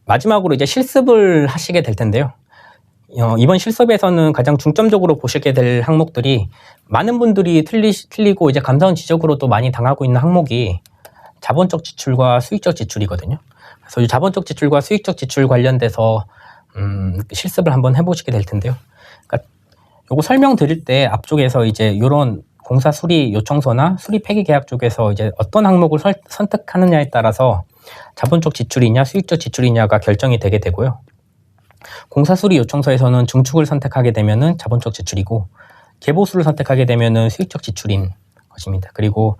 마지막으로 이제 실습을 하시게 될 텐데요. 이번 실습에서는 가장 중점적으로 보시게 될 항목들이 많은 분들이 틀리고 이제 감사원 지적으로도 많이 당하고 있는 항목이 자본적 지출과 수익적 지출이거든요. 그래서 이 자본적 지출과 수익적 지출 관련돼서 실습을 한번 해보시게 될 텐데요. 그러니까 요거 설명드릴 때 앞쪽에서 이제 이런 공사 수리 요청서나 수리 폐기 계약 쪽에서 이제 어떤 항목을 선택하느냐에 따라서 자본적 지출이냐 수익적 지출이냐가 결정이 되게 되고요. 공사 수리 요청서에서는 증축을 선택하게 되면은 자본적 지출이고 계보수를 선택하게 되면은 수익적 지출인 것입니다. 그리고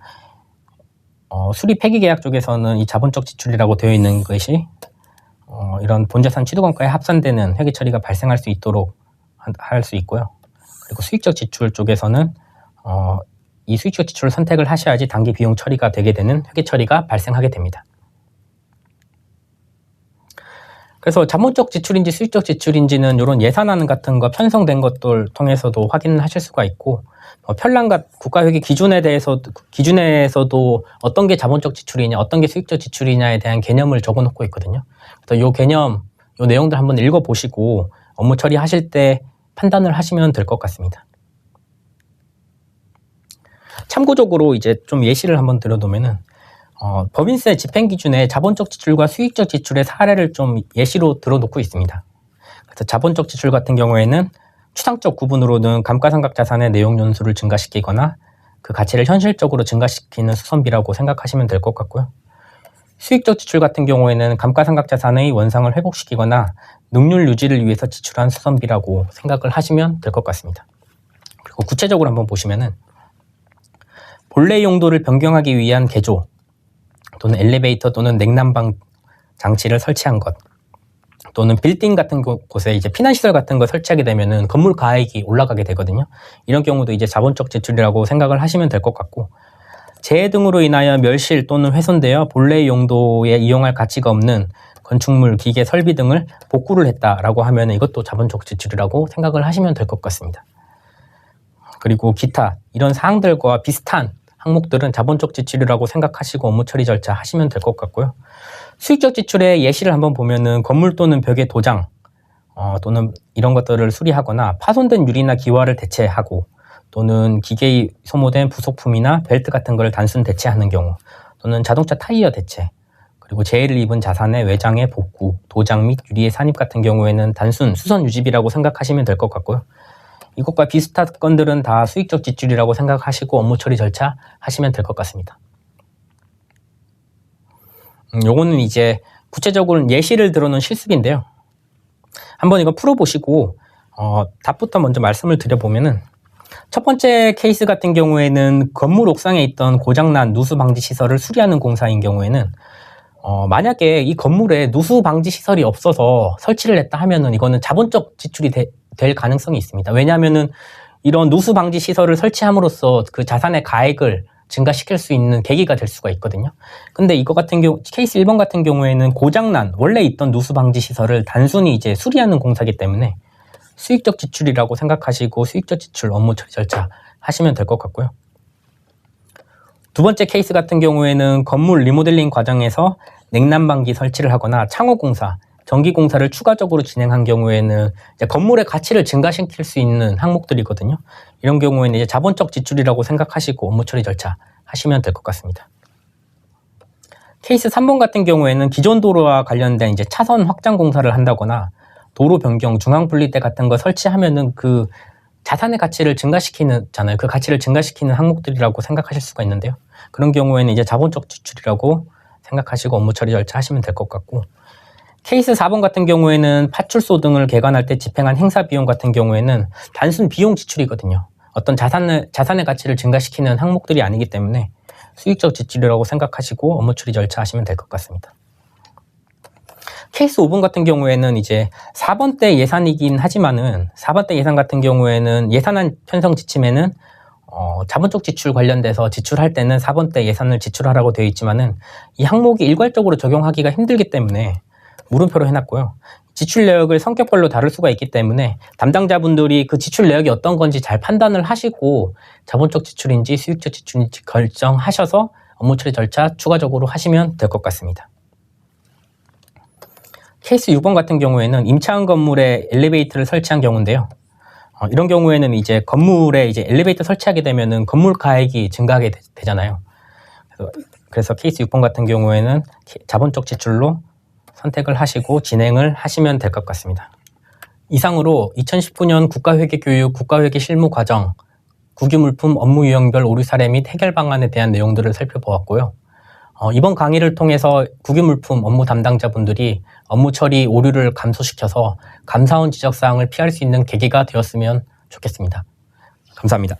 수리 폐기 계약 쪽에서는 이 자본적 지출이라고 되어 있는 것이 이런 본자산 취득원가에 합산되는 회계 처리가 발생할 수 있도록 할 수 있고요. 그리고 수익적 지출 쪽에서는 이 수익적 지출을 선택을 하셔야지 단기 비용 처리가 되게 되는 회계 처리가 발생하게 됩니다. 그래서 자본적 지출인지 수익적 지출인지는 이런 예산안 같은 거 편성된 것들 통해서도 확인하실 수가 있고 편란과 국가회계 기준에서도 어떤 게 자본적 지출이냐 어떤 게 수익적 지출이냐에 대한 개념을 적어놓고 있거든요. 그래서 이 개념, 이 내용들 한번 읽어보시고 업무 처리하실 때 판단을 하시면 될 것 같습니다. 참고적으로 이제 좀 예시를 한번 들어두면은 법인세 집행기준에 자본적 지출과 수익적 지출의 사례를 좀 예시로 들어놓고 있습니다. 그래서 자본적 지출 같은 경우에는 추상적 구분으로는 감가상각 자산의 내용 연수를 증가시키거나 그 가치를 현실적으로 증가시키는 수선비라고 생각하시면 될 것 같고요. 수익적 지출 같은 경우에는 감가상각 자산의 원상을 회복시키거나 능률 유지를 위해서 지출한 수선비라고 생각을 하시면 될 것 같습니다. 그리고 구체적으로 한번 보시면은 본래 용도를 변경하기 위한 개조 또는 엘리베이터 또는 냉난방 장치를 설치한 것 또는 빌딩 같은 곳에 이제 피난시설 같은 거 설치하게 되면은 건물 가액이 올라가게 되거든요. 이런 경우도 이제 자본적 지출이라고 생각을 하시면 될 것 같고 재해 등으로 인하여 멸실 또는 훼손되어 본래 용도에 이용할 가치가 없는 건축물, 기계, 설비 등을 복구를 했다라고 하면 이것도 자본적 지출이라고 생각을 하시면 될 것 같습니다. 그리고 기타 이런 사항들과 비슷한 항목들은 자본적 지출이라고 생각하시고 업무 처리 절차 하시면 될 것 같고요. 수익적 지출의 예시를 한번 보면은 건물 또는 벽의 도장 또는 이런 것들을 수리하거나 파손된 유리나 기와를 대체하고 또는 기계에 소모된 부속품이나 벨트 같은 걸 단순 대체하는 경우 또는 자동차 타이어 대체 그리고 재해를 입은 자산의 외장의 복구, 도장 및 유리의 산입 같은 경우에는 단순 수선 유지비라고 생각하시면 될 것 같고요. 이것과 비슷한 건들은 다 수익적 지출이라고 생각하시고 업무 처리 절차 하시면 될 것 같습니다. 요거는 이제 구체적으로 예시를 들어놓은 실습인데요. 한번 이거 풀어보시고 답부터 먼저 말씀을 드려보면은 첫 번째 케이스 같은 경우에는 건물 옥상에 있던 고장난 누수 방지 시설을 수리하는 공사인 경우에는 만약에 이 건물에 누수 방지 시설이 없어서 설치를 했다 하면은 이거는 자본적 지출이 될 가능성이 있습니다. 왜냐하면은 이런 누수 방지 시설을 설치함으로써 그 자산의 가액을 증가시킬 수 있는 계기가 될 수가 있거든요. 근데 이거 같은 경우 케이스 1번 같은 경우에는 고장난 원래 있던 누수 방지 시설을 단순히 이제 수리하는 공사이기 때문에 수익적 지출이라고 생각하시고 수익적 지출 업무 처리 절차 하시면 될 것 같고요. 두 번째 케이스 같은 경우에는 건물 리모델링 과정에서 냉난방기 설치를 하거나 창호공사, 전기공사를 추가적으로 진행한 경우에는 이제 건물의 가치를 증가시킬 수 있는 항목들이거든요. 이런 경우에는 이제 자본적 지출이라고 생각하시고 업무 처리 절차 하시면 될 것 같습니다. 케이스 3번 같은 경우에는 기존 도로와 관련된 이제 차선 확장 공사를 한다거나 도로 변경, 중앙 분리대 같은 거 설치하면은 그 자산의 가치를 증가시키는 그 가치를 증가시키는 항목들이라고 생각하실 수가 있는데요. 그런 경우에는 이제 자본적 지출이라고 생각하시고 업무 처리 절차 하시면 될 것 같고 케이스 4번 같은 경우에는 파출소 등을 개관할 때 집행한 행사 비용 같은 경우에는 단순 비용 지출이거든요. 어떤 자산의 가치를 증가시키는 항목들이 아니기 때문에 수익적 지출이라고 생각하시고 업무 처리 절차 하시면 될 것 같습니다. 케이스 5번 같은 경우에는 이제 4번 때 예산이긴 하지만은 4번 때 예산 같은 경우에는 예산안 편성 지침에는 자본적 지출 관련돼서 지출할 때는 4번 때 예산을 지출하라고 되어 있지만은 이 항목이 일괄적으로 적용하기가 힘들기 때문에 물음표로 해놨고요. 지출 내역을 성격별로 다룰 수가 있기 때문에 담당자분들이 그 지출 내역이 어떤 건지 잘 판단을 하시고 자본적 지출인지 수익적 지출인지 결정하셔서 업무 처리 절차 추가적으로 하시면 될 것 같습니다. 케이스 6번 같은 경우에는 임차한 건물에 엘리베이터를 설치한 경우인데요. 이런 경우에는 이제 건물에 이제 엘리베이터 설치하게 되면은 건물 가액이 증가하게 되잖아요. 그래서 케이스 6번 같은 경우에는 자본적 지출로 선택을 하시고 진행을 하시면 될 것 같습니다. 이상으로 2019년 국가회계교육 국가회계 실무 과정 국유물품 업무 유형별 오류 사례 및 해결 방안에 대한 내용들을 살펴보았고요. 이번 강의를 통해서 국유물품 업무 담당자분들이 업무 처리 오류를 감소시켜서 감사원 지적사항을 피할 수 있는 계기가 되었으면 좋겠습니다. 감사합니다.